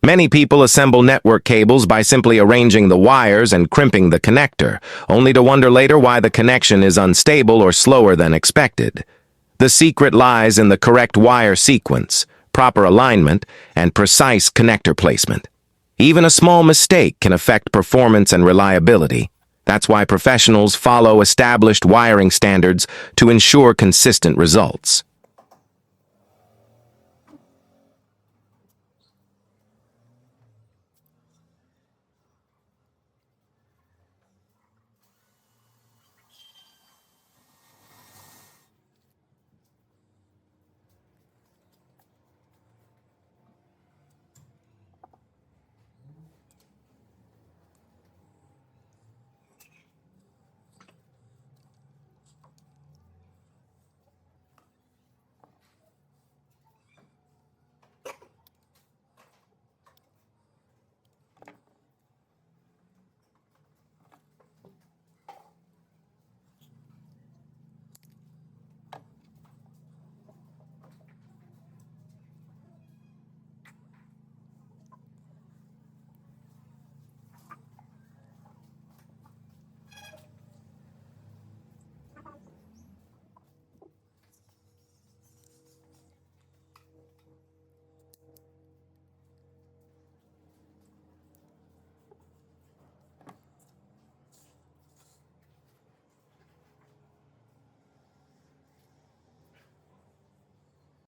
Many people assemble network cables by simply arranging the wires and crimping the connector, only to wonder later why the connection is unstable or slower than expected. The secret lies in the correct wire sequence, proper alignment, and precise connector placement. Even a small mistake can affect performance and reliability. That's why professionals follow established wiring standards to ensure consistent results.